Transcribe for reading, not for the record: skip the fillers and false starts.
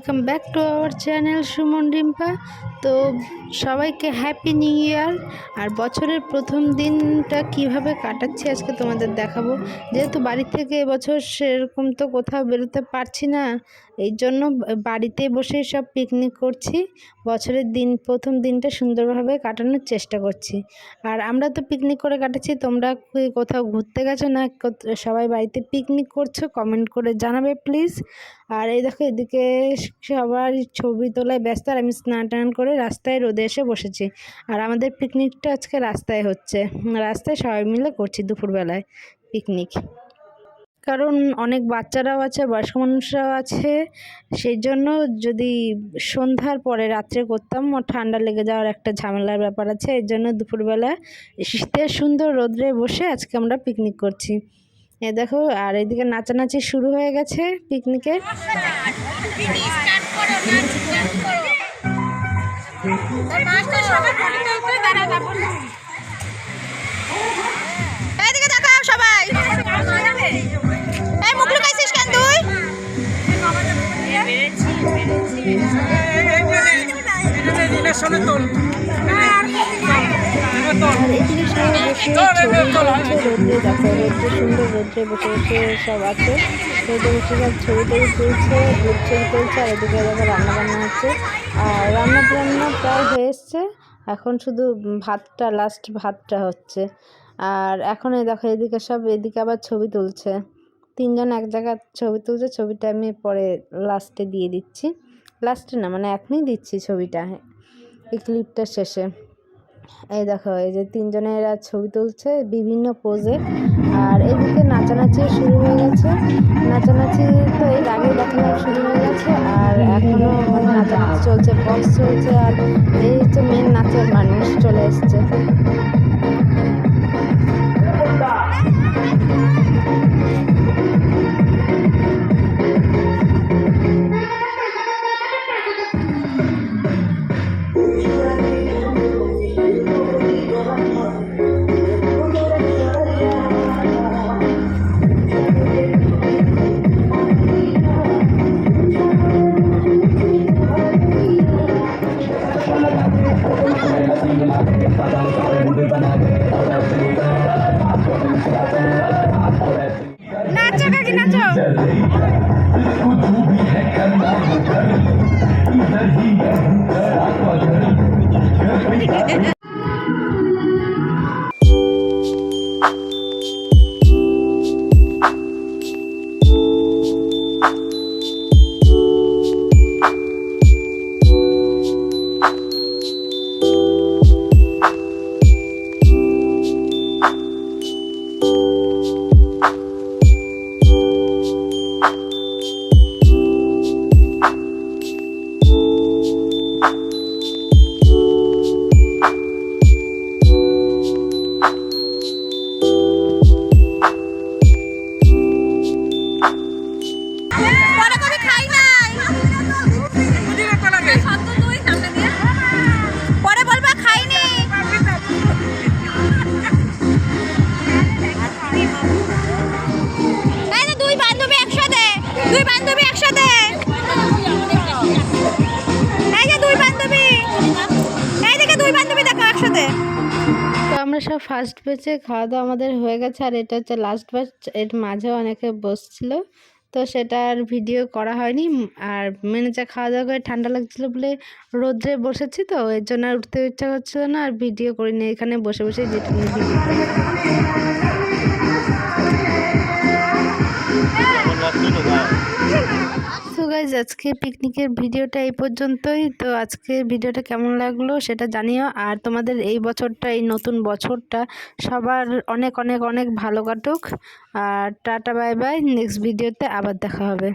Welcome back to our channel Suman Rimpa. তো সবাইকে happy new year. আর বছরের প্রথম দিনটা কিভাবে কাটাচ্ছি আজকে তোমাদের দেখাবো। যেহেতু বাড়ি থেকে এবছর সেরকম তো কোথাও বেরোতে পারছি না, এই জন্য বাড়িতে বসে সব পিকনিক করছি। বছরের প্রথম দিনটা সুন্দরভাবে কাটানোর চেষ্টা করছি। আর আমরা তো পিকনিক করে কাটাচ্ছি, তোমরা কোথাও ঘুরতে গেছো না সবাই বাড়িতে পিকনিক করছো? কমেন্ট করে জানাবে প্লিজ। আর এই দেখো এদিকে সবার ছবি তোলায় ব্যস্ত, আর আমি স্নান টান করে রাস্তায় রোদে এসে বসেছি। আর আমাদের পিকনিকটা আজকে রাস্তায় হচ্ছে, রাস্তায় সবাই মিলে করছি দুপুরবেলায় পিকনিক। কারণ অনেক বাচ্চারাও আছে, বয়স্ক মানুষরাও আছে, সেই জন্য যদি সন্ধ্যার পরে রাত্রে করতাম ঠান্ডা লেগে যাওয়ার একটা ঝামেলার ব্যাপার আছে। এই জন্য দুপুরবেলা শীতের সুন্দর রোদ্রে বসে আজকে আমরা পিকনিক করছি। এ দেখো, আর এদিকে নাচানাচি শুরু হয়ে গেছে পিকনিকে। সুন্দর রোদ্রে বসে বসে সব আছে, রোদে বসে সব ছবি টবি তুলছে, গ্রুপ ছবি তুলছে। আর এদিকে দেখো রান্না বান্না হচ্ছে, আর রান্না প্রায় হয়ে এসছে। এখন শুধু লাস্ট ভাতটা হচ্ছে। আর এখন এই দেখো এদিকে আবার ছবি তুলছে, তিনজন এক জায়গায় ছবি তুলছে। ছবিটা আমি পরে লাস্টে দিয়ে দিচ্ছি, লাস্টে না মানে এখনই দিচ্ছি ছবিটা, এই ক্লিপটা শেষে। এই দেখো এই যে তিনজনেরা ছবি তুলছে বিভিন্ন পোজে। আর এদিকে নাচানাচি শুরু হয়ে গেছে, নাচানাচি তো এর আগে দেখানো শুরু হয়ে গেছে। আর এখনো মানে নাচানাচি চলছে, বক্স চলছে। আর এই হচ্ছে মেন নাচের মানুষ চলে এসছে। নাচো কাকি নাচো। তো আমরা সব ফার্স্ট ব্যাচে খাওয়া দাওয়া আমাদের হয়ে গেছে, আর এটা হচ্ছে লাস্ট ব্যাচ। এর মাঝেও অনেকে বসছিল, তো সেটা আর ভিডিও করা হয়নি। আর মেনেচা খাওয়া দাওয়া করে ঠান্ডা লাগছিল বলে রোদ্রে বসেছি, তো এর জন্য আর উঠতে ইচ্ছা করছিল না, আর ভিডিও করিনি। এখানে বসে বসে যেটুকু ভিডিও সো গাইজ, আজকে পিকনিকের ভিডিওটা এই পর্যন্তই। তো আজকে ভিডিওটা কেমন লাগলো সেটা জানিও। আর তোমাদের এই বছরটা, এই নতুন বছরটা সবার অনেক অনেক অনেক ভালো কাটুক। আর টাটা বাই বাই, নেক্সট ভিডিওতে আবার দেখা হবে।